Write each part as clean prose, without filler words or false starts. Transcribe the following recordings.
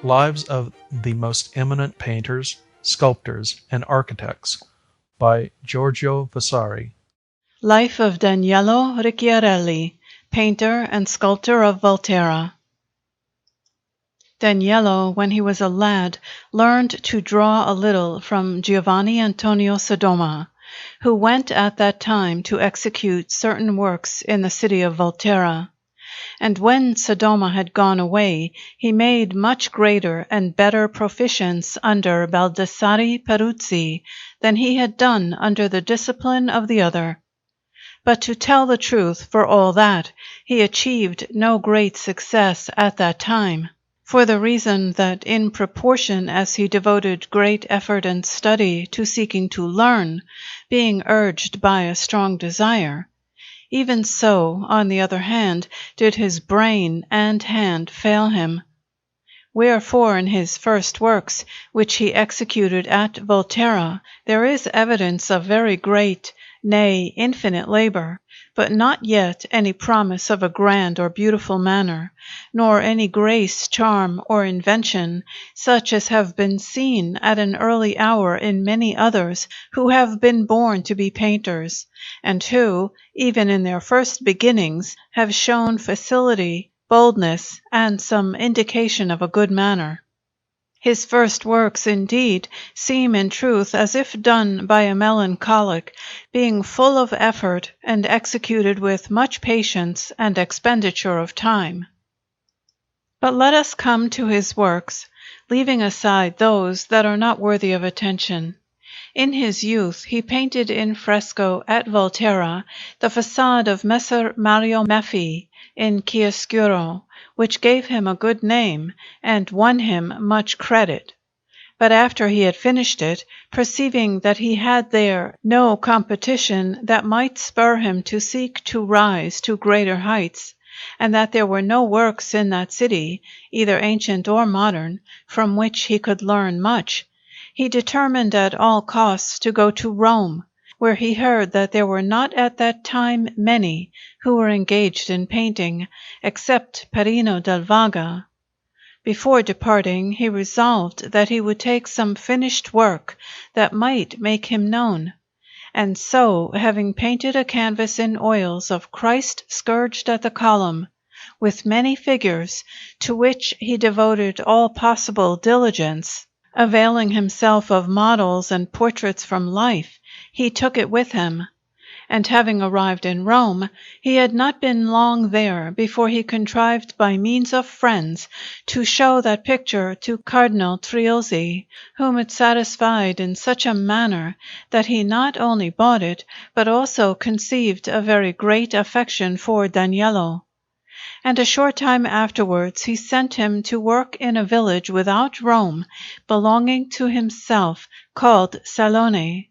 Lives of the Most Eminent Painters, Sculptors, and Architects by Giorgio Vasari. Life of Daniello Ricciarelli, painter and sculptor of Volterra. Daniello, when he was a lad, learned to draw a little from Giovanni Antonio Sodoma, who went at that time to execute certain works in the city of Volterra. And when Sodoma had gone away, he made much greater and better proficience under Baldassare Peruzzi than he had done under the discipline of the other. But to tell the truth, for all that, he achieved no great success at that time, for the reason that in proportion as he devoted great effort and study to seeking to learn, being urged by a strong desire, even so, on the other hand, did his brain and hand fail him. Wherefore in his first works, which he executed at Volterra, there is evidence of very great, nay, infinite labor, but not yet any promise of a grand or beautiful manner, nor any grace, charm, or invention, such as have been seen at an early hour in many others who have been born to be painters, and who, even in their first beginnings, have shown facility, boldness, and some indication of a good manner. His first works, indeed, seem in truth as if done by a melancholic, being full of effort and executed with much patience and expenditure of time. But let us come to his works, leaving aside those that are not worthy of attention. In his youth he painted in fresco at Volterra the façade of Messer Mario Meffi in chiaroscuro, which gave him a good name and won him much credit. But after he had finished it, perceiving that he had there no competition that might spur him to seek to rise to greater heights, and that there were no works in that city, either ancient or modern, from which he could learn much, he determined at all costs to go to Rome, where he heard that there were not at that time many who were engaged in painting, except Perino del Vaga. Before departing, he resolved that he would take some finished work that might make him known, and so, having painted a canvas in oils of Christ scourged at the column, with many figures, to which he devoted all possible diligence, availing himself of models and portraits from life, he took it with him, and having arrived in Rome, he had not been long there before he contrived by means of friends to show that picture to Cardinal Triolzi, whom it satisfied in such a manner that he not only bought it, but also conceived a very great affection for Daniello. And a short time afterwards he sent him to work in a village without Rome, belonging to himself, called Salone,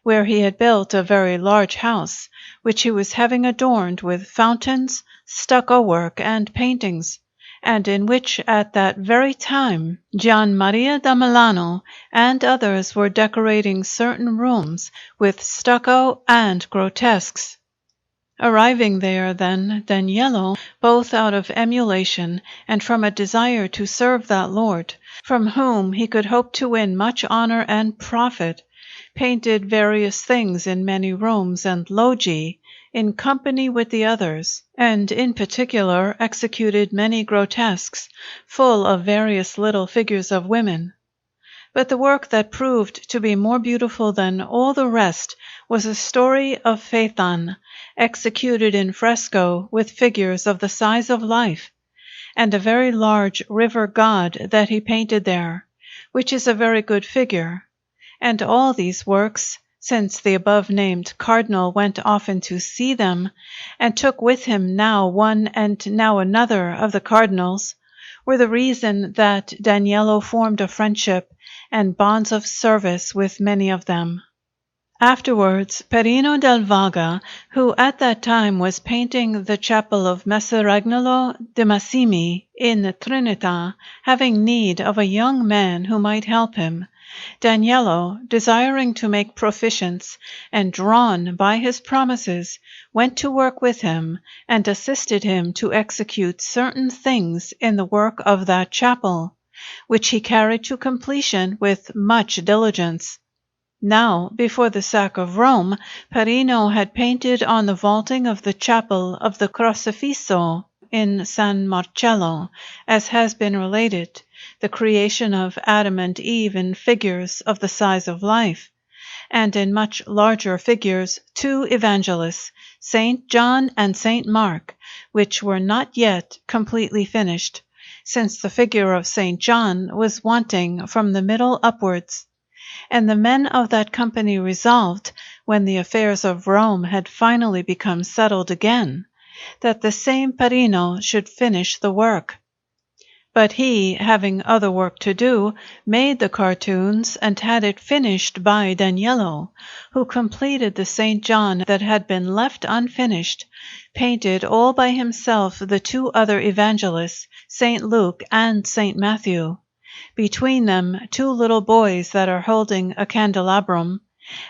where he had built a very large house, which he was having adorned with fountains, stucco work, and paintings, and in which at that very time Gian Maria da Milano and others were decorating certain rooms with stucco and grotesques. Arriving there, then, Daniello, both out of emulation and from a desire to serve that Lord, from whom he could hope to win much honor and profit, painted various things in many rooms and loggie, in company with the others, and in particular executed many grotesques, full of various little figures of women. But the work that proved to be more beautiful than all the rest was a story of Phaethon, executed in fresco with figures of the size of life, and a very large river god that he painted there, which is a very good figure. And all these works, since the above-named cardinal went often to see them, and took with him now one and now another of the cardinals, were the reason that Daniello formed a friendship and bonds of service with many of them. Afterwards, Perino del Vaga, who at that time was painting the chapel of Messer Agnolo de Massimi in Trinita, having need of a young man who might help him, Daniello, desiring to make proficience, and drawn by his promises, went to work with him, and assisted him to execute certain things in the work of that chapel, which he carried to completion with much diligence. Now, before the sack of Rome, Perino had painted on the vaulting of the chapel of the Crocifisso in San Marcello, as has been related, the creation of Adam and Eve in figures of the size of life, and in much larger figures 2 evangelists, St. John and St. Mark, which were not yet completely finished, since the figure of St. John was wanting from the middle upwards. And the men of that company resolved, when the affairs of Rome had finally become settled again, that the same Perino should finish the work. But he, having other work to do, made the cartoons and had it finished by Daniello, who completed the St. John that had been left unfinished, painted all by himself the 2 other evangelists, St. Luke and St. Matthew. Between them 2 little boys that are holding a candelabrum,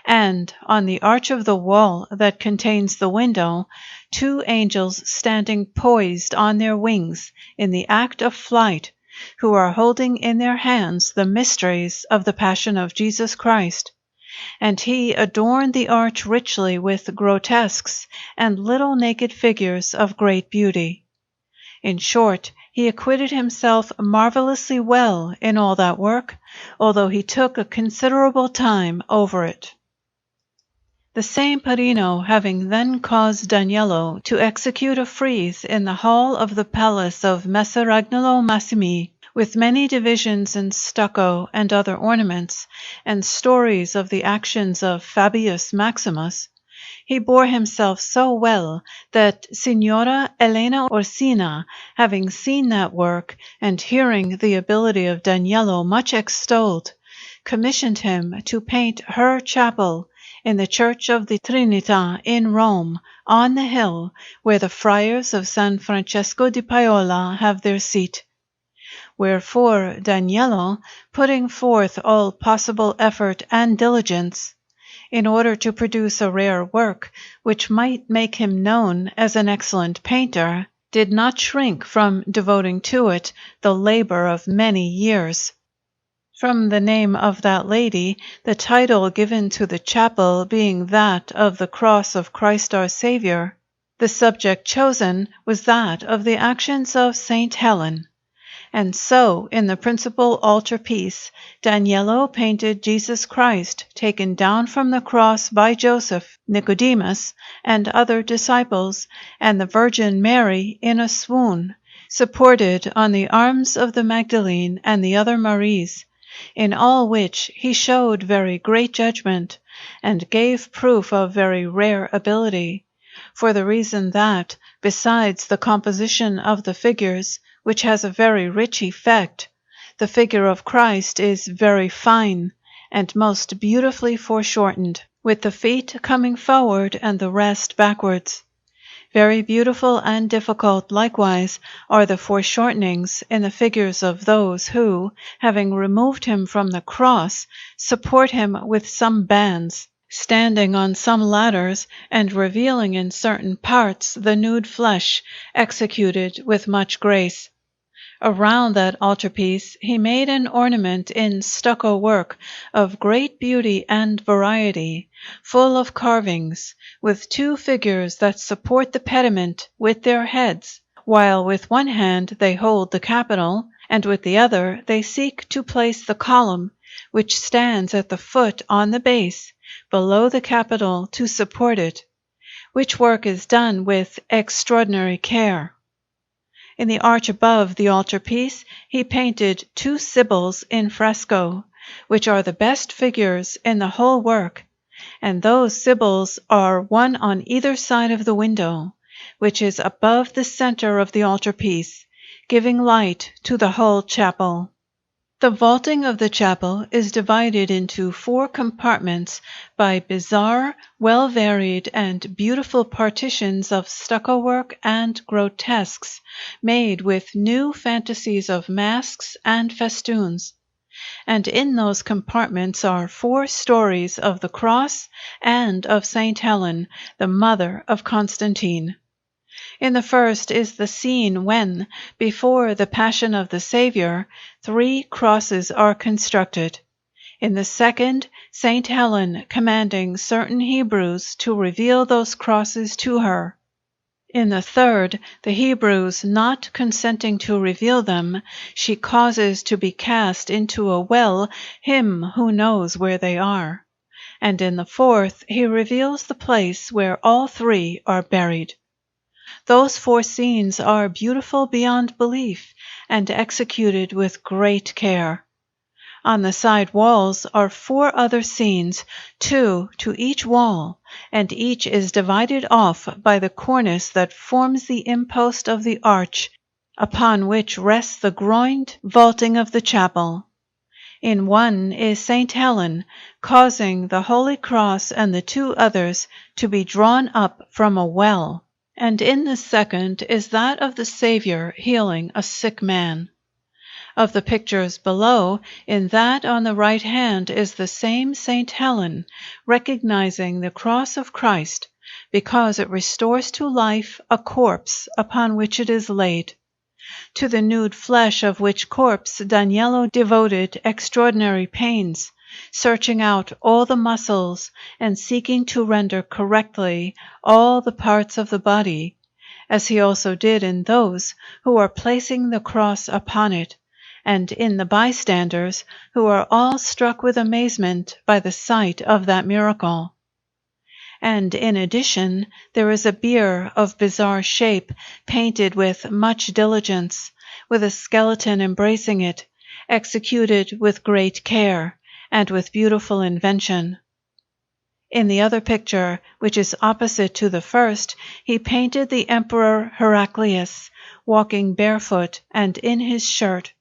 and on the arch of the wall that contains the window, 2 angels standing poised on their wings in the act of flight, who are holding in their hands the mysteries of the Passion of Jesus Christ. And he adorned the arch richly with grotesques and little naked figures of great beauty. In short, he acquitted himself marvelously well in all that work, although he took a considerable time over it. The same Perino having then caused Daniello to execute a frieze in the hall of the palace of Messer Agnolo Massimi, with many divisions in stucco and other ornaments, and stories of the actions of Fabius Maximus, he bore himself so well that Signora Elena Orsina, having seen that work, and hearing the ability of Daniello much extolled, commissioned him to paint her chapel in the Church of the Trinità in Rome, on the hill where the friars of San Francesco di Paola have their seat. Wherefore Daniello, putting forth all possible effort and diligence, in order to produce a rare work which might make him known as an excellent painter, did not shrink from devoting to it the labor of many years. From the name of that lady, the title given to the chapel being that of the Cross of Christ our Saviour, the subject chosen was that of the actions of Saint Helen. And so, in the principal altar-piece, Daniello painted Jesus Christ taken down from the cross by Joseph, Nicodemus, and other disciples, and the Virgin Mary in a swoon, supported on the arms of the Magdalene and the other Maries, in all which he showed very great judgment, and gave proof of very rare ability, for the reason that, besides the composition of the figures, which has a very rich effect, the figure of Christ is very fine, and most beautifully foreshortened, with the feet coming forward and the rest backwards. Very beautiful and difficult likewise are the foreshortenings in the figures of those who, having removed him from the cross, support him with some bands, standing on some ladders, and revealing in certain parts the nude flesh, executed with much grace. Around that altarpiece he made an ornament in stucco work of great beauty and variety, full of carvings, with 2 figures that support the pediment with their heads, while with one hand they hold the capital, and with the other they seek to place the column, which stands at the foot on the base, below the capital to support it, which work is done with extraordinary care. In the arch above the altarpiece he painted 2 Sibyls in fresco, which are the best figures in the whole work, and those Sibyls are one on either side of the window, which is above the center of the altarpiece, giving light to the whole chapel. The vaulting of the chapel is divided into 4 compartments by bizarre, well-varied, and beautiful partitions of stucco work and grotesques, made with new fantasies of masks and festoons. And in those compartments are 4 stories of the cross and of Saint Helen, the mother of Constantine. In the first is the scene when, before the Passion of the Savior, 3 crosses are constructed. In the second, Saint Helen commanding certain Hebrews to reveal those crosses to her. In the third, the Hebrews not consenting to reveal them, she causes to be cast into a well him who knows where they are. And in the fourth, he reveals the place where all 3 are buried. Those 4 scenes are beautiful beyond belief and executed with great care. On the side walls are 4 other scenes, 2 to each wall, and each is divided off by the cornice that forms the impost of the arch, upon which rests the groined vaulting of the chapel. In one is Saint Helen, causing the Holy Cross and the 2 others to be drawn up from a well, and in the second is that of the Saviour healing a sick man. Of the pictures below, in that on the right hand is the same Saint Helen, recognizing the cross of Christ, because it restores to life a corpse upon which it is laid. To the nude flesh of which corpse Daniello devoted extraordinary pains, searching out all the muscles and seeking to render correctly all the parts of the body, as he also did in those who are placing the cross upon it, and in the bystanders, who are all struck with amazement by the sight of that miracle. And in addition, there is a bier of bizarre shape, painted with much diligence, with a skeleton embracing it, executed with great care, and with beautiful invention. In the other picture, which is opposite to the first, he painted the Emperor Heraclius, walking barefoot and in his shirt,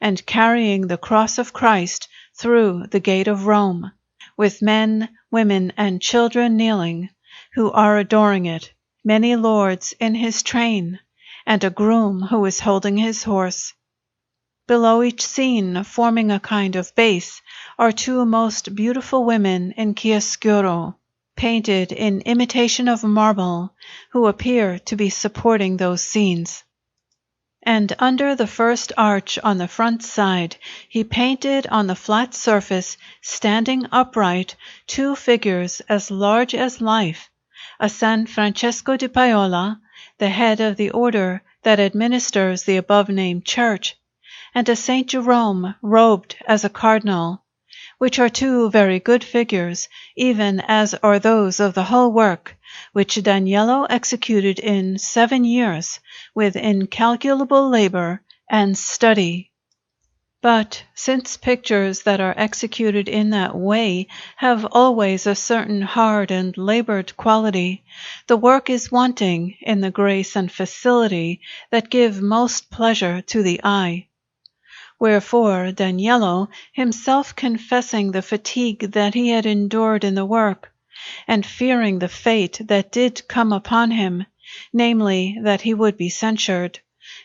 and carrying the cross of Christ through the gate of Rome, with men, women, and children kneeling, who are adoring it, many lords in his train, and a groom who is holding his horse. Below each scene, forming a kind of base, are 2 most beautiful women in chiaroscuro, painted in imitation of marble, who appear to be supporting those scenes. And under the first arch on the front side, he painted on the flat surface, standing upright, 2 figures as large as life, a San Francesco di Paola, the head of the order that administers the above-named church, and a Saint Jerome robed as a cardinal, which are 2 very good figures, even as are those of the whole work, which Daniello executed in 7 years, with incalculable labor and study. But since pictures that are executed in that way have always a certain hard and labored quality, the work is wanting in the grace and facility that give most pleasure to the eye. Wherefore Daniello, himself confessing the fatigue that he had endured in the work, and fearing the fate that did come upon him, namely, that he would be censured,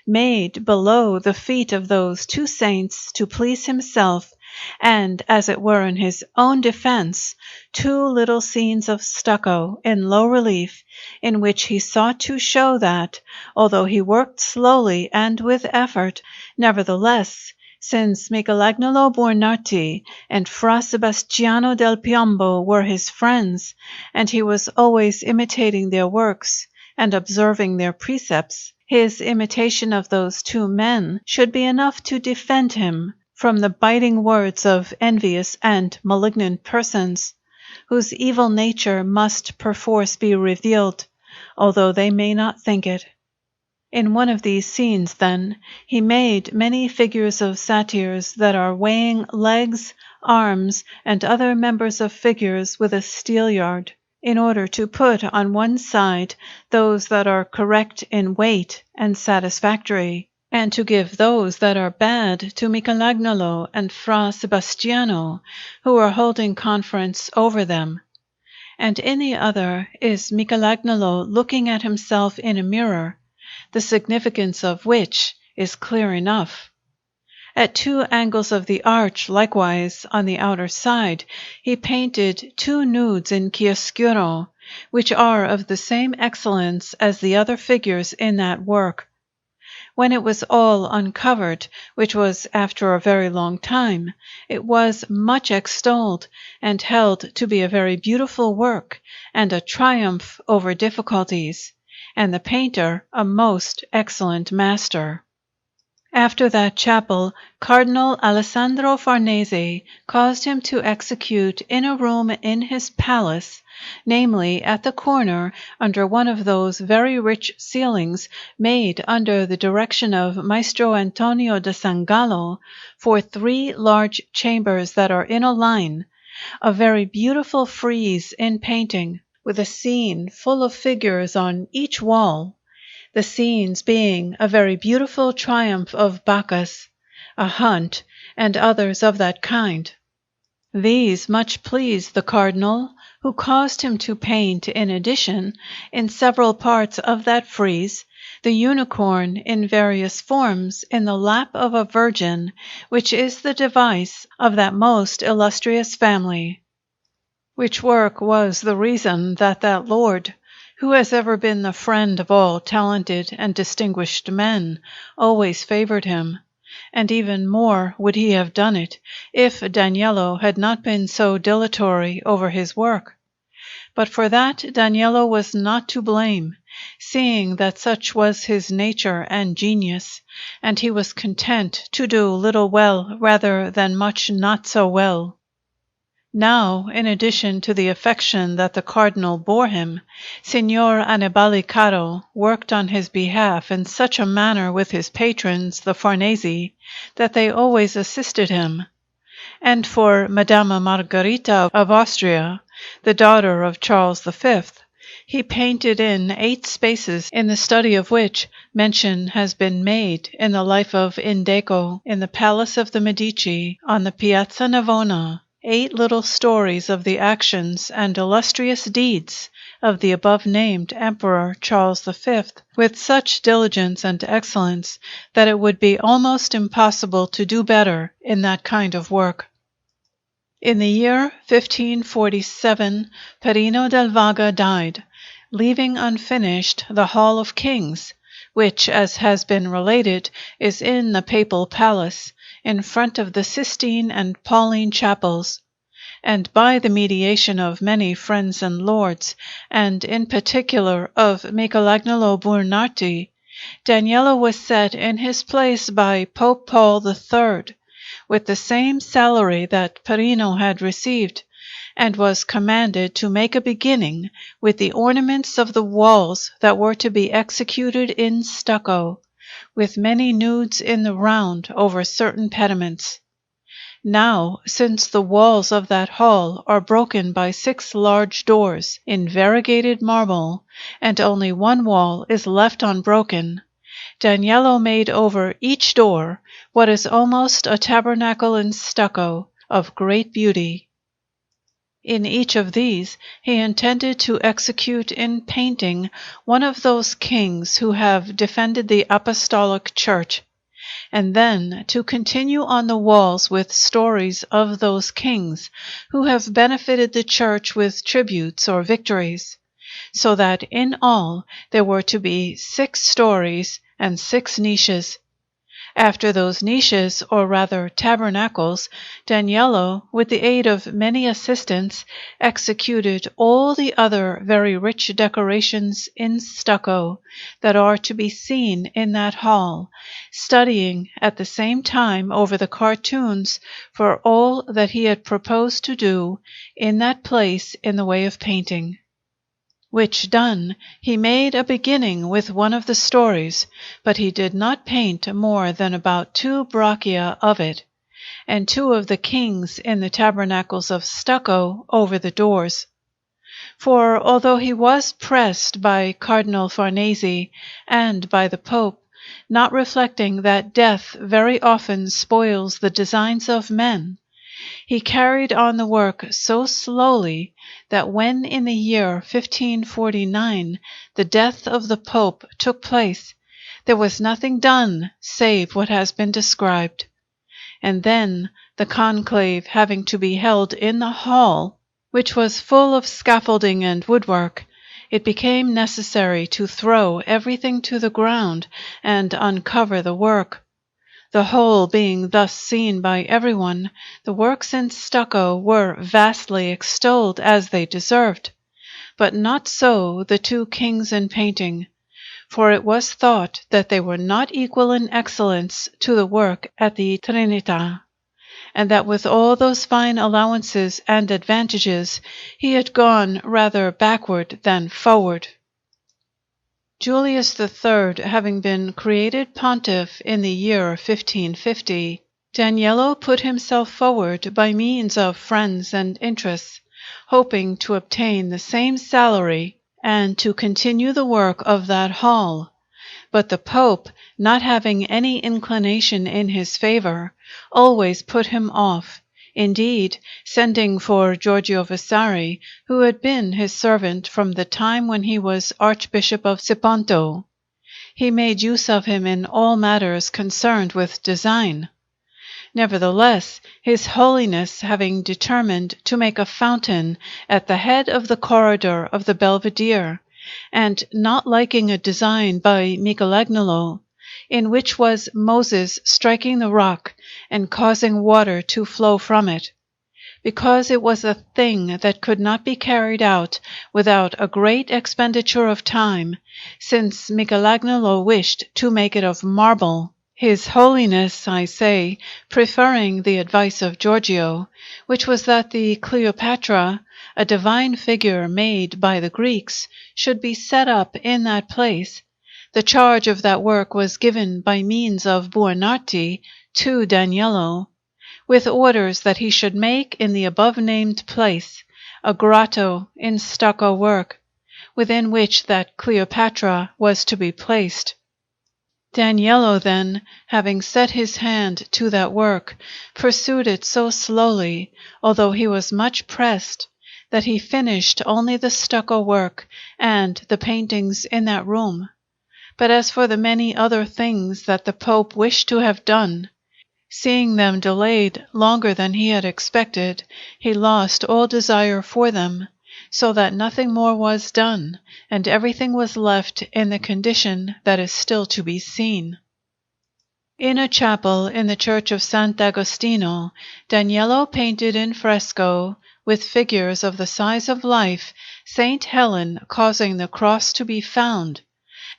made below the feet of those 2 saints to please himself, and, as it were in his own defense, 2 little scenes of stucco in low relief, in which he sought to show that, although he worked slowly and with effort, nevertheless, since Michelangelo Buonarroti and Fra Sebastiano del Piombo were his friends, and he was always imitating their works and observing their precepts, his imitation of those 2 men should be enough to defend him from the biting words of envious and malignant persons, whose evil nature must perforce be revealed, although they may not think it. In one of these scenes, then, he made many figures of satyrs that are weighing legs, arms, and other members of figures with a steelyard, in order to put on one side those that are correct in weight and satisfactory, and to give those that are bad to Michelangelo and Fra Sebastiano, who are holding conference over them. And in the other is Michelangelo looking at himself in a mirror, the significance of which is clear enough. At 2 angles of the arch, likewise, on the outer side, he painted 2 nudes in chiaroscuro, which are of the same excellence as the other figures in that work. When it was all uncovered, which was after a very long time, it was much extolled, and held to be a very beautiful work, and a triumph over difficulties, and the painter a most excellent master. After that chapel, Cardinal Alessandro Farnese caused him to execute in a room in his palace, namely at the corner under one of those very rich ceilings made under the direction of Maestro Antonio da San Gallo, for 3 large chambers that are in a line, a very beautiful frieze in painting, with a scene full of figures on each wall, the scenes being a very beautiful triumph of Bacchus, a hunt, and others of that kind. These much pleased the cardinal, who caused him to paint in addition, in several parts of that frieze, the unicorn in various forms in the lap of a virgin, which is the device of that most illustrious family. Which work was the reason that that lord, who has ever been the friend of all talented and distinguished men, always favored him, and even more would he have done it, if Daniello had not been so dilatory over his work. But for that Daniello was not to blame, seeing that such was his nature and genius, and he was content to do little well rather than much not so well. Now, in addition to the affection that the cardinal bore him, Signor Annibale Caro worked on his behalf in such a manner with his patrons, the Farnese, that they always assisted him. And for Madama Margherita of Austria, the daughter of Charles V, he painted in 8 spaces, in the study of which mention has been made in the life of Indeco in the Palace of the Medici on the Piazza Navona. 8 little stories of the actions and illustrious deeds of the above-named Emperor Charles V, with such diligence and excellence that it would be almost impossible to do better in that kind of work. In the year 1547, Perino del Vaga died, leaving unfinished the Hall of Kings, which, as has been related, is in the Papal Palace, in front of the Sistine and Pauline chapels, and by the mediation of many friends and lords, and in particular of Michelangelo Buonarroti, Daniello was set in his place by Pope Paul III, with the same salary that Perino had received, and was commanded to make a beginning with the ornaments of the walls that were to be executed in stucco, with many nudes in the round over certain pediments. Now, since the walls of that hall are broken by 6 large doors in variegated marble, and only one wall is left unbroken, Daniello made over each door what is almost a tabernacle in stucco, of great beauty. In each of these he intended to execute in painting one of those kings who have defended the Apostolic Church, and then to continue on the walls with stories of those kings who have benefited the Church with tributes or victories, so that in all there were to be 6 stories and 6 niches. After those niches, or rather tabernacles, Daniello, with the aid of many assistants, executed all the other very rich decorations in stucco that are to be seen in that hall, studying at the same time over the cartoons for all that he had proposed to do in that place in the way of painting. Which done, he made a beginning with one of the stories, but he did not paint more than about 2 braccia of it, and 2 of the kings in the tabernacles of stucco over the doors. For although he was pressed by Cardinal Farnese and by the Pope, not reflecting that death very often spoils the designs of men, he carried on the work so slowly that when in the year 1549 the death of the Pope took place, there was nothing done save what has been described. And then, the conclave having to be held in the hall, which was full of scaffolding and woodwork, it became necessary to throw everything to the ground and uncover the work. The whole being thus seen by everyone, the works in stucco were vastly extolled as they deserved. But not so the two kings in painting, for it was thought that they were not equal in excellence to the work at the Trinità, and that with all those fine allowances and advantages he had gone rather backward than forward. Julius III having been created pontiff in the year 1550, Daniello put himself forward by means of friends and interests, hoping to obtain the same salary and to continue the work of that hall. But the Pope, not having any inclination in his favor, always put him off. Indeed, sending for Giorgio Vasari, who had been his servant from the time when he was Archbishop of Siponto, he made use of him in all matters concerned with design. Nevertheless, His Holiness having determined to make a fountain at the head of the corridor of the Belvedere, and not liking a design by Michelangelo, in which was Moses striking the rock and causing water to flow from it, because it was a thing that could not be carried out without a great expenditure of time, since Michelangelo wished to make it of marble. His Holiness, I say, preferring the advice of Giorgio, which was that the Cleopatra, a divine figure made by the Greeks, should be set up in that place, the charge of that work was given by means of Buonarroti to Daniello, with orders that he should make in the above-named place a grotto in stucco work, within which that Cleopatra was to be placed. Daniello then, having set his hand to that work, pursued it so slowly, although he was much pressed, that he finished only the stucco work and the paintings in that room. But as for the many other things that the Pope wished to have done, seeing them delayed longer than he had expected, he lost all desire for them, so that nothing more was done, and everything was left in the condition that is still to be seen. In a chapel in the church of Sant'Agostino, Daniello painted in fresco, with figures of the size of life, Saint Helen causing the cross to be found,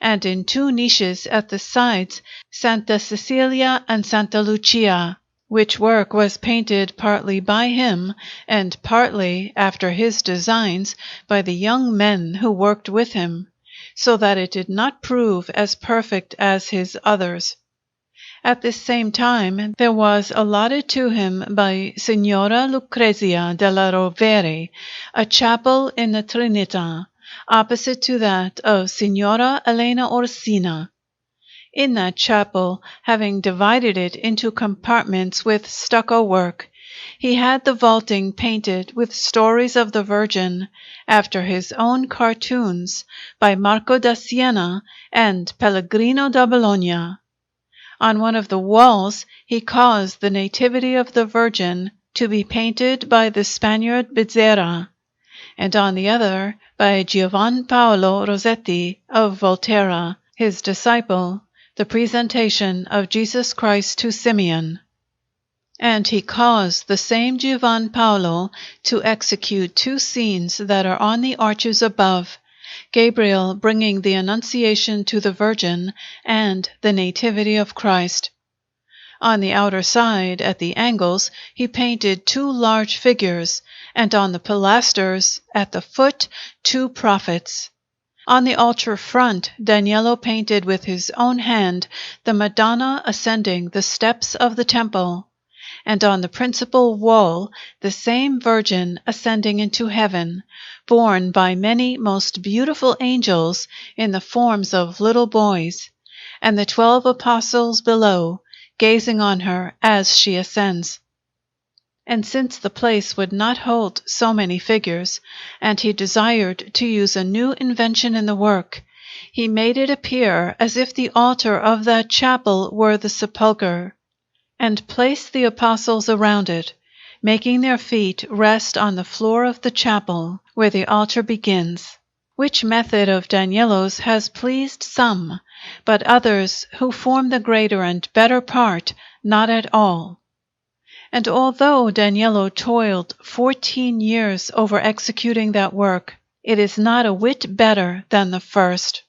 and in two niches at the sides Santa Cecilia and Santa Lucia, which work was painted partly by him and partly, after his designs, by the young men who worked with him, so that it did not prove as perfect as his others. At this same time there was allotted to him by Signora Lucrezia della Rovere a chapel in the Trinità, opposite to that of Signora Elena Orsina. In that chapel, having divided it into compartments with stucco work, he had the vaulting painted with stories of the Virgin, after his own cartoons, by Marco da Siena and Pellegrino da Bologna. On one of the walls he caused the Nativity of the Virgin to be painted by the Spaniard Bezerra, and on the other by Giovan Paolo Rossetti of Volterra, his disciple, the Presentation of Jesus Christ to Simeon. And he caused the same Giovan Paolo to execute two scenes that are on the arches above, Gabriel bringing the Annunciation to the Virgin and the Nativity of Christ. On the outer side, at the angles, he painted two large figures, and on the pilasters, at the foot, two prophets. On the altar front, Daniello painted with his own hand the Madonna ascending the steps of the temple, and on the principal wall the same Virgin ascending into heaven, borne by many most beautiful angels in the forms of little boys, and the 12 apostles below, gazing on her as she ascends. And since the place would not hold so many figures, and he desired to use a new invention in the work, he made it appear as if the altar of that chapel were the sepulchre, and placed the apostles around it, making their feet rest on the floor of the chapel where the altar begins, which method of Daniello's has pleased some, but others, who form the greater and better part, not at all. And although Daniello toiled 14 years over executing that work, it is not a whit better than the first.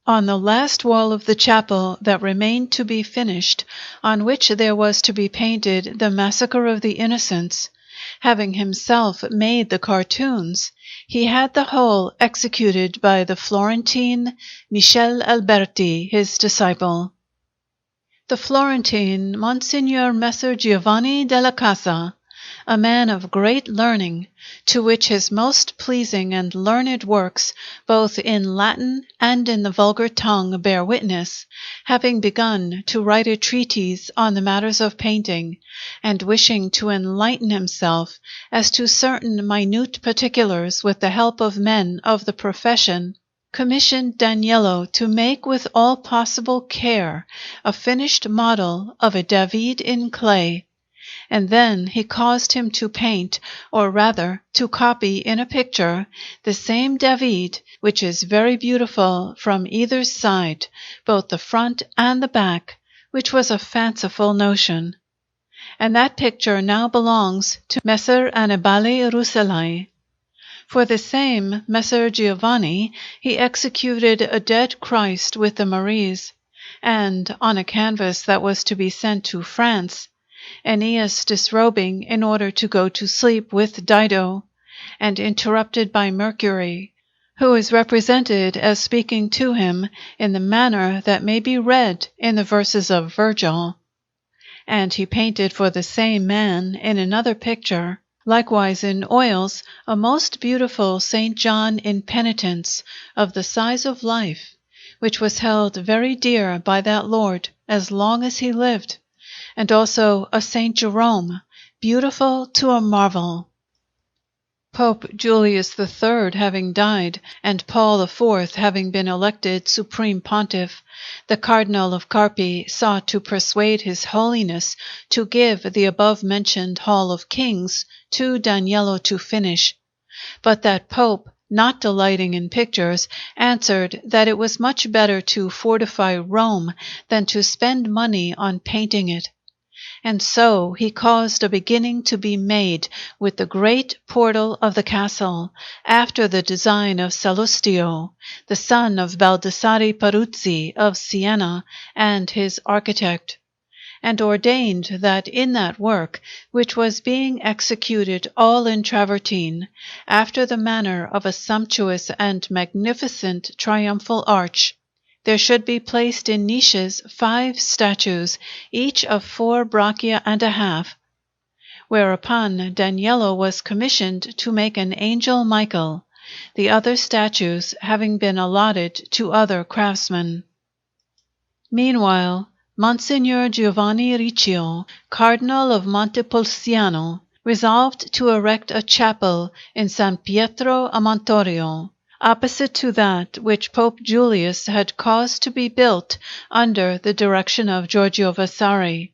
On the last wall of the chapel that remained to be finished, on which there was to be painted the Massacre of the Innocents, having himself made the cartoons, he had the whole executed by the Florentine Michele Alberti, his disciple. The Florentine, Monsignor Messer Giovanni della Casa, a man of great learning, to which his most pleasing and learned works, both in Latin and in the vulgar tongue, bear witness, having begun to write a treatise on the matters of painting, and wishing to enlighten himself as to certain minute particulars with the help of men of the profession, commissioned Daniello to make with all possible care a finished model of a David in clay, and then he caused him to paint, or rather to copy in a picture, the same David, which is very beautiful from either side, both the front and the back, which was a fanciful notion. And that picture now belongs to Messer Annibale Rucellai. For the same Messer Giovanni he executed a dead Christ with the Maries, and, on a canvas that was to be sent to France, Aeneas disrobing in order to go to sleep with Dido, and interrupted by Mercury, who is represented as speaking to him in the manner that may be read in the verses of Virgil. And he painted for the same man in another picture, likewise in oils, a most beautiful St. John in penitence, of the size of life, which was held very dear by that lord as long as he lived, and also a St. Jerome, beautiful to a marvel. Pope Julius III having died, and Paul IV having been elected Supreme Pontiff, the Cardinal of Carpi sought to persuade His Holiness to give the above-mentioned Hall of Kings to Daniello to finish, but that Pope, not delighting in pictures, answered that it was much better to fortify Rome than to spend money on painting it. And so he caused a beginning to be made with the great portal of the castle, after the design of Sallustio, the son of Baldassare Peruzzi of Siena, and his architect, and ordained that in that work, which was being executed all in travertine, after the manner of a sumptuous and magnificent triumphal arch, there should be placed in niches 5 statues, each of 4 braccia and a half, whereupon Daniello was commissioned to make an angel Michael, the other statues having been allotted to other craftsmen. Meanwhile, Monsignor Giovanni Riccio, Cardinal of Montepulciano, resolved to erect a chapel in San Pietro a Montorio, opposite to that which Pope Julius had caused to be built under the direction of Giorgio Vasari,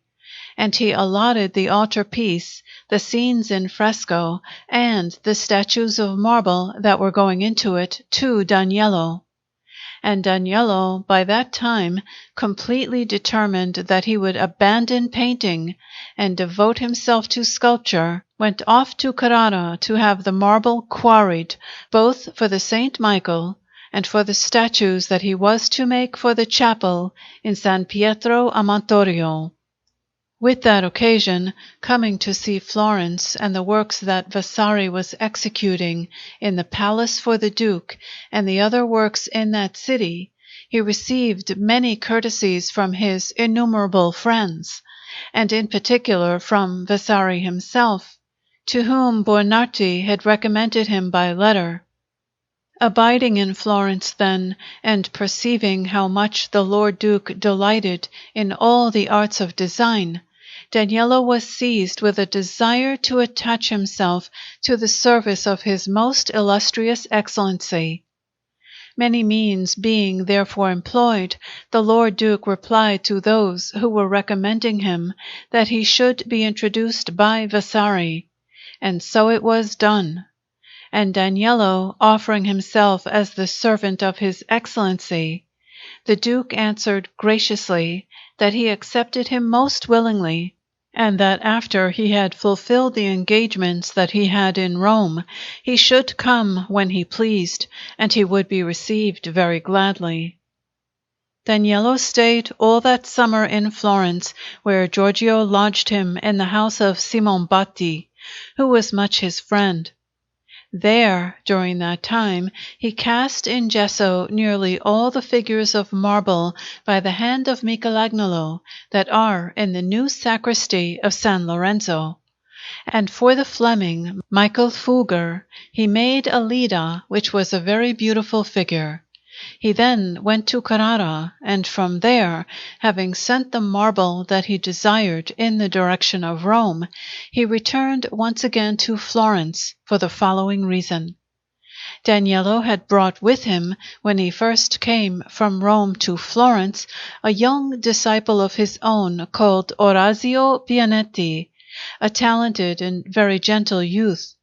and he allotted the altar-piece, the scenes in fresco, and the statues of marble that were going into it to Daniello. And Daniello, by that time, completely determined that he would abandon painting and devote himself to sculpture, went off to Carrara to have the marble quarried, both for the Saint Michael and for the statues that he was to make for the chapel in San Pietro a Montorio. With that occasion, coming to see Florence and the works that Vasari was executing in the palace for the Duke, and the other works in that city, he received many courtesies from his innumerable friends, and in particular from Vasari himself, to whom Buonarroti had recommended him by letter. Abiding in Florence then, and perceiving how much the Lord Duke delighted in all the arts of design, Daniello was seized with a desire to attach himself to the service of his most illustrious Excellency. Many means being therefore employed, the Lord Duke replied to those who were recommending him that he should be introduced by Vasari, and so it was done. And Daniello offering himself as the servant of his Excellency, the Duke answered graciously that he accepted him most willingly, and that after he had fulfilled the engagements that he had in Rome, he should come when he pleased, and he would be received very gladly. Daniello stayed all that summer in Florence, where Giorgio lodged him in the house of Simon Batti, who was much his friend. There, during that time, he cast in gesso nearly all the figures of marble by the hand of Michelangelo that are in the new sacristy of San Lorenzo. And for the Fleming, Michael Fugger, he made a Leda, which was a very beautiful figure. He then went to Carrara, and from there, having sent the marble that he desired in the direction of Rome, he returned once again to Florence for the following reason. Daniello had brought with him, when he first came from Rome to Florence, a young disciple of his own called Orazio Pianetti, a talented and very gentle youth.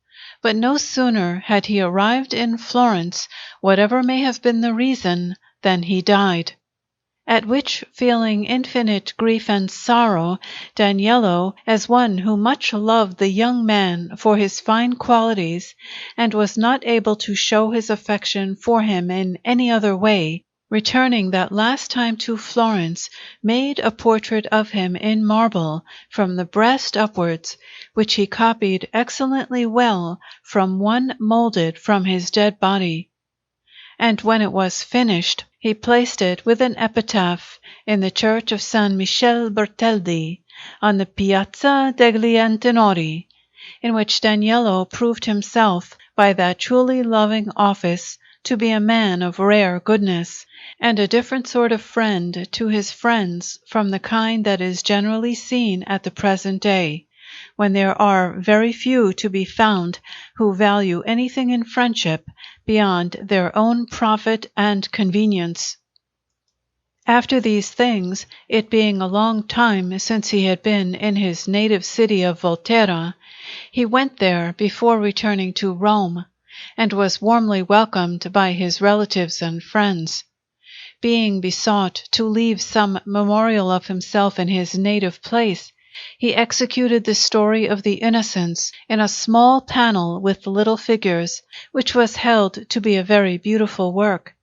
But no sooner had he arrived in Florence, whatever may have been the reason, than he died. At which, feeling infinite grief and sorrow, Daniello, as one who much loved the young man for his fine qualities, and was not able to show his affection for him in any other way, returning that last time to Florence, made a portrait of him in marble, from the breast upwards, which he copied excellently well from one moulded from his dead body. And when it was finished, he placed it with an epitaph in the church of San Michele Berteldi, on the Piazza degli Antenori, in which Daniello proved himself, by that truly loving office, to be a man of rare goodness, and a different sort of friend to his friends from the kind that is generally seen at the present day, when there are very few to be found who value anything in friendship beyond their own profit and convenience. After these things, it being a long time since he had been in his native city of Volterra, he went there before returning to Rome, and was warmly welcomed by his relatives and friends. Being besought to leave some memorial of himself in his native place, he executed the story of the Innocents in a small panel with little figures, which was held to be a very beautiful work,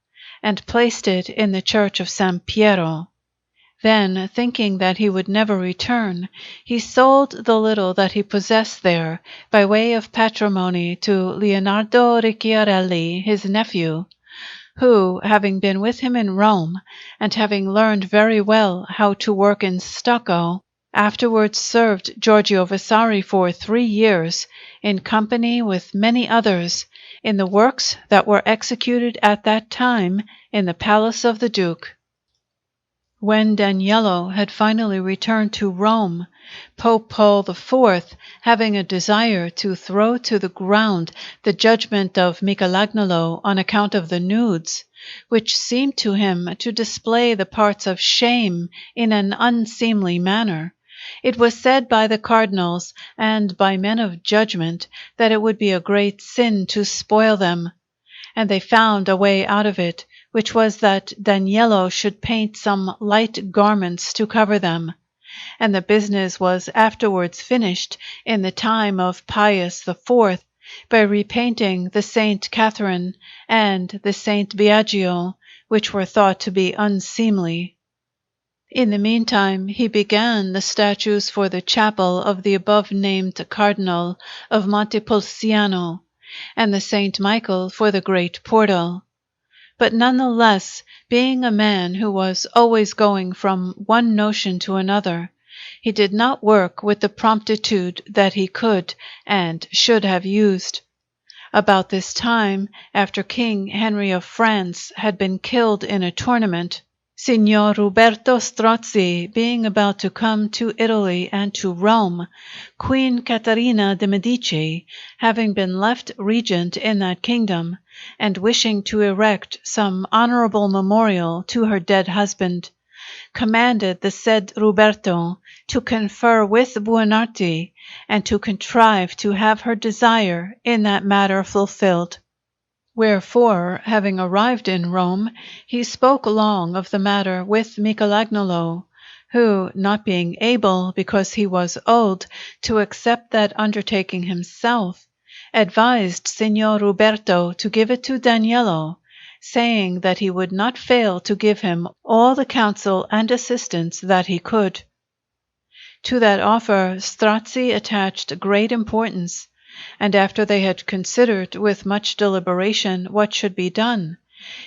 and placed it in the church of San Piero. Then, thinking that he would never return, he sold the little that he possessed there by way of patrimony to Leonardo Ricciarelli, his nephew, who, having been with him in Rome, and having learned very well how to work in stucco, afterwards served Giorgio Vasari for 3 years, in company with many others, in the works that were executed at that time in the palace of the Duke. When Daniello had finally returned to Rome, Pope Paul IV, having a desire to throw to the ground the judgment of Michelangelo on account of the nudes, which seemed to him to display the parts of shame in an unseemly manner, it was said by the cardinals and by men of judgment that it would be a great sin to spoil them, and they found a way out of it, which was that Daniello should paint some light garments to cover them, and the business was afterwards finished in the time of Pius IV by repainting the Saint Catherine and the Saint Biagio, which were thought to be unseemly. In the meantime, he began the statues for the chapel of the above-named Cardinal of Montepulciano, and the Saint Michael for the great portal. But none the less, being a man who was always going from one notion to another, he did not work with the promptitude that he could and should have used. About this time, after King Henry of France had been killed in a tournament, Signor Uberto Strozzi being about to come to Italy and to Rome, Queen Caterina de' Medici, having been left regent in that kingdom, and wishing to erect some honorable memorial to her dead husband, commanded the said Ruberto to confer with Buonarroti, and to contrive to have her desire in that matter fulfilled. Wherefore, having arrived in Rome, he spoke long of the matter with Michelangelo, who, not being able, because he was old, to accept that undertaking himself, advised Signor Ruberto to give it to Daniello, saying that he would not fail to give him all the counsel and assistance that he could. To that offer Strozzi attached great importance, and after they had considered with much deliberation what should be done,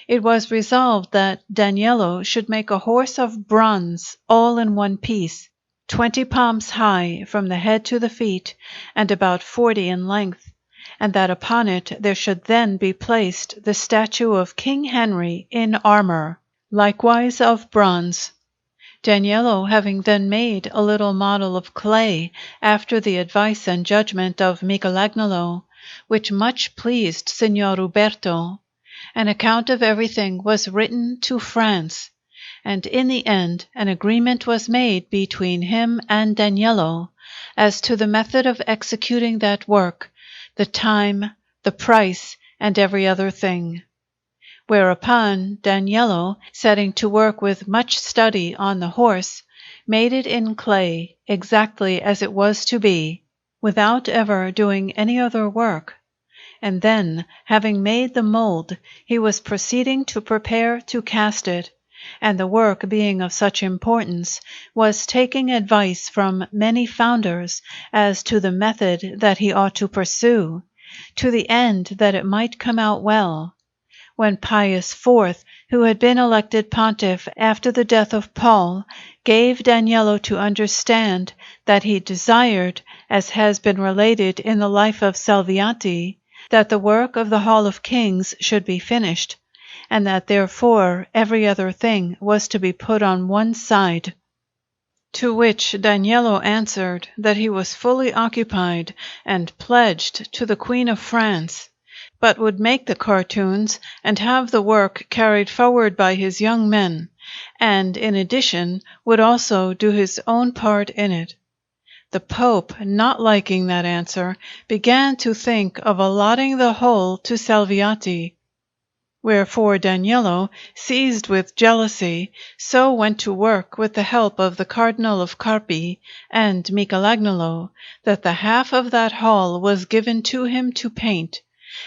it was resolved that Daniello should make a horse of bronze all in one piece, 20 palms high from the head to the feet, and about 40 in length, and that upon it there should then be placed the statue of King Henry in armor, likewise of bronze. Daniello having then made a little model of clay after the advice and judgment of Michelangelo, which much pleased Signor Ruberto, an account of everything was written to France, and in the end an agreement was made between him and Daniello as to the method of executing that work, the time, the price, and every other thing. Whereupon Daniello, setting to work with much study on the horse, made it in clay exactly as it was to be, without ever doing any other work. And then, having made the mold, he was proceeding to prepare to cast it, and the work being of such importance, was taking advice from many founders as to the method that he ought to pursue, to the end that it might come out well. When Pius IV, who had been elected pontiff after the death of Paul, gave Daniello to understand that he desired, as has been related in the life of Salviati, that the work of the Hall of Kings should be finished, and that therefore every other thing was to be put on one side. To which Daniello answered that he was fully occupied and pledged to the Queen of France, but would make the cartoons and have the work carried forward by his young men, and in addition would also do his own part in it. The Pope, not liking that answer, began to think of allotting the whole to Salviati. Wherefore Daniello, seized with jealousy, so went to work with the help of the Cardinal of Carpi and Michelangelo, that the half of that hall was given to him to paint,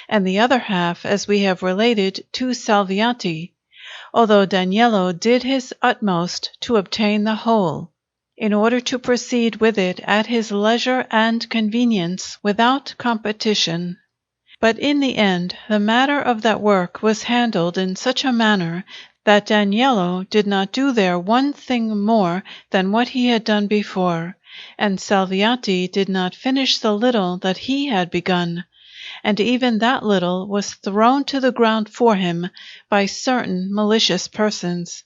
and the other half, as we have related, to Salviati, although Daniello did his utmost to obtain the whole, in order to proceed with it at his leisure and convenience without competition. But in the end the matter of that work was handled in such a manner that Daniello did not do there one thing more than what he had done before, and Salviati did not finish the little that he had begun, and even that little was thrown to the ground for him by certain malicious persons.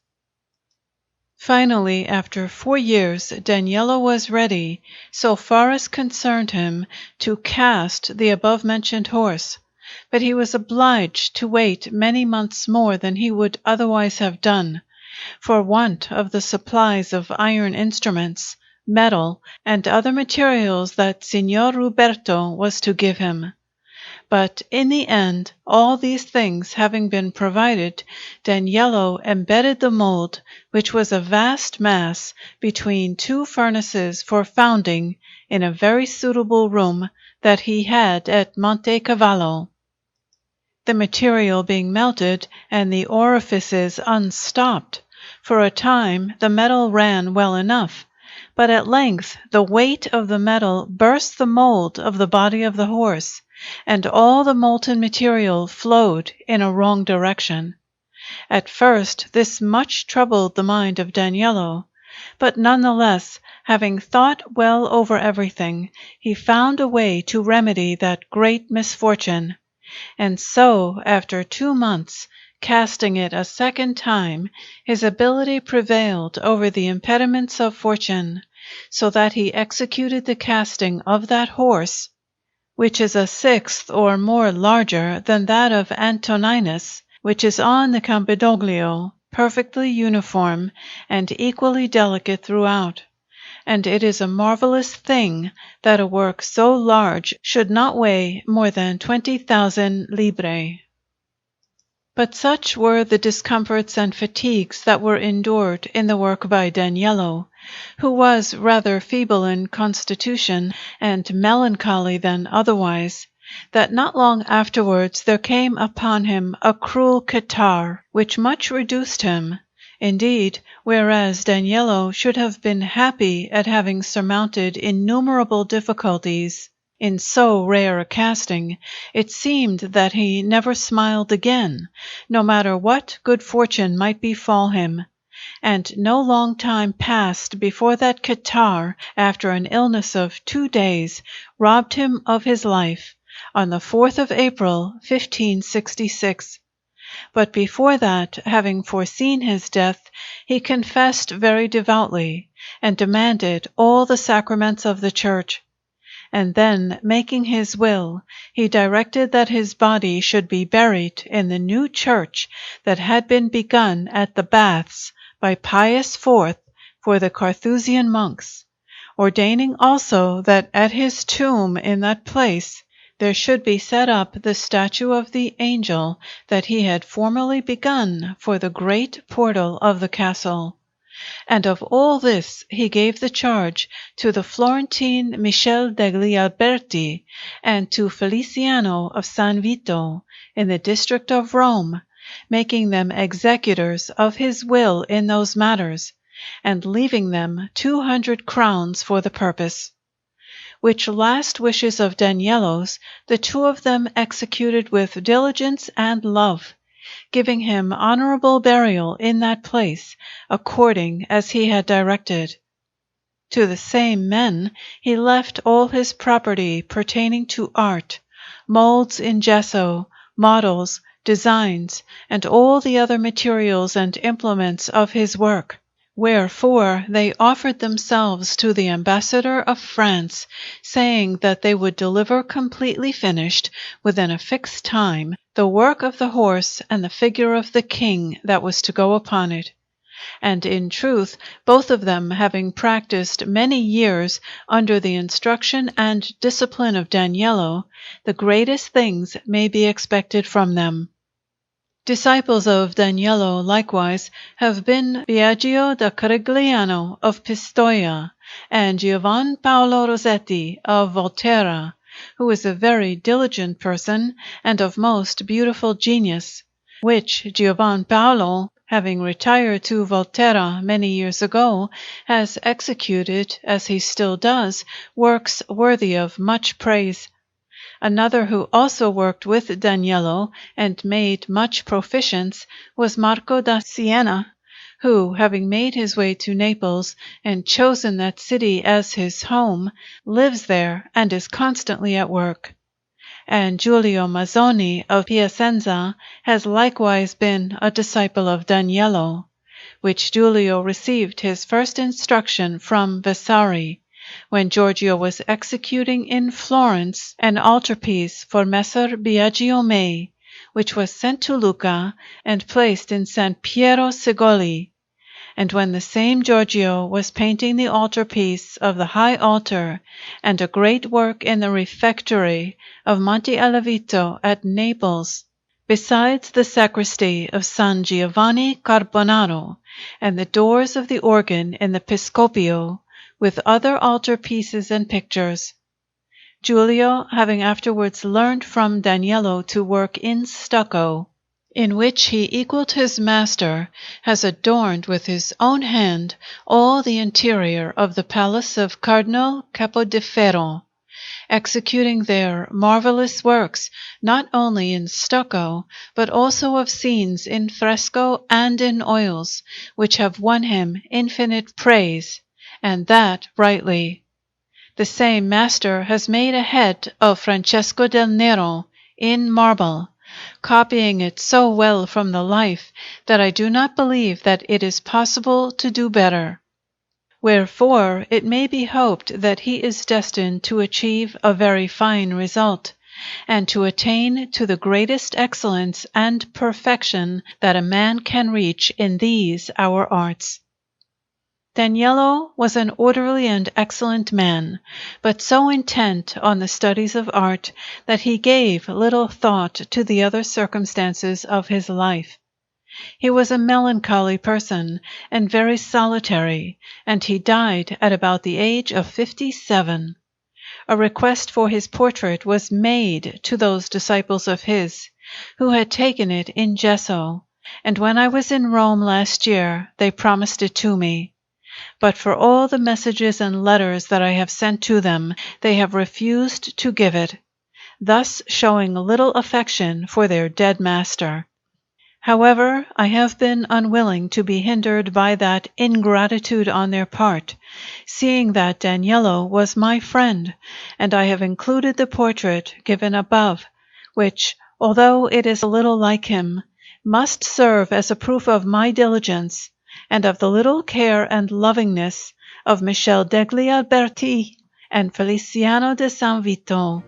Finally, after 4 years, Daniello was ready, so far as concerned him, to cast the above-mentioned horse, but he was obliged to wait many months more than he would otherwise have done, for want of the supplies of iron instruments, metal, and other materials that Signor Ruberto was to give him. But in the end, all these things having been provided, Daniello embedded the mold, which was a vast mass, between 2 furnaces for founding, in a very suitable room that he had at Monte Cavallo. The material being melted, and the orifices unstopped, for a time the metal ran well enough, but at length the weight of the metal burst the mold of the body of the horse, and all the molten material flowed in a wrong direction. At first this much troubled the mind of Daniello, but none the less, having thought well over everything, he found a way to remedy that great misfortune, and so, after 2 months, casting it a second time, his ability prevailed over the impediments of fortune, so that he executed the casting of that horse, which is a sixth or more larger than that of Antoninus, which is on the Campidoglio, perfectly uniform and equally delicate throughout. And it is a marvelous thing that a work so large should not weigh more than 20,000 libbre. But such were the discomforts and fatigues that were endured in the work by Daniello, who was rather feeble in constitution and melancholy than otherwise, that not long afterwards there came upon him a cruel catarrh, which much reduced him. Indeed, whereas Daniello should have been happy at having surmounted innumerable difficulties in so rare a casting, it seemed that he never smiled again, no matter what good fortune might befall him. And no long time passed before that catarrh, after an illness of 2 days, robbed him of his life, on the 4th of April, 1566. But before that, having foreseen his death, he confessed very devoutly, and demanded all the sacraments of the Church. And then, making his will, he directed that his body should be buried in the new church that had been begun at the Baths by Pius IV for the Carthusian monks, ordaining also that at his tomb in that place there should be set up the statue of the angel that he had formerly begun for the great portal of the castle. And of all this he gave the charge to the Florentine Michel degli Alberti and to Feliciano of San Vito, in the district of Rome, making them executors of his will in those matters, and leaving them 200 crowns for the purpose. Which last wishes of Daniello's the two of them executed with diligence and love, giving him honorable burial in that place, according as he had directed. To the same men he left all his property pertaining to art, molds in gesso, models, designs, and all the other materials and implements of his work. Wherefore they offered themselves to the ambassador of France, saying that they would deliver completely finished, within a fixed time, the work of the horse and the figure of the king that was to go upon it. And in truth, both of them having practised many years under the instruction and discipline of Daniello, the greatest things may be expected from them. Disciples of Daniello likewise have been Biagio da Carigliano of Pistoia, and Giovan Paolo Rossetti of Volterra, who is a very diligent person and of most beautiful genius, which Giovan Paolo, having retired to Volterra many years ago, has executed, as he still does, works worthy of much praise. Another who also worked with Daniello and made much proficience was Marco da Siena, who, having made his way to Naples and chosen that city as his home, lives there and is constantly at work. And Giulio Mazzoni of Piacenza has likewise been a disciple of Daniello, which Giulio received his first instruction from Vasari, when Giorgio was executing in Florence an altarpiece for Messer Biagio May, which was sent to Lucca and placed in San Piero Segoli. And when the same Giorgio was painting the altarpiece of the high altar and a great work in the refectory of Monte Alavito at Naples, besides the sacristy of San Giovanni Carbonaro and the doors of the organ in the Piscopio, with other altar pieces and pictures. Giulio, having afterwards learned from Daniello to work in stucco, in which he equalled his master, has adorned with his own hand all the interior of the palace of Cardinal Capodeferro, executing there marvelous works, not only in stucco, but also of scenes in fresco and in oils, which have won him infinite praise, and that rightly. The same master has made a head of Francesco del Nero in marble, copying it so well from the life that I do not believe that it is possible to do better. Wherefore it may be hoped that he is destined to achieve a very fine result, and to attain to the greatest excellence and perfection that a man can reach in these our arts. Daniello was an orderly and excellent man, but so intent on the studies of art that he gave little thought to the other circumstances of his life. He was a melancholy person and very solitary, and he died at about the age of 57. A request for his portrait was made to those disciples of his, who had taken it in gesso, and when I was in Rome last year they promised it to me. But for all the messages and letters that I have sent to them, they have refused to give it, thus showing little affection for their dead master. However, I have been unwilling to be hindered by that ingratitude on their part, seeing that Daniello was my friend, and I have included the portrait given above, which, although it is a little like him, must serve as a proof of my diligence, and of the little care and lovingness of Michel degli Alberti and Feliciano de San Vito.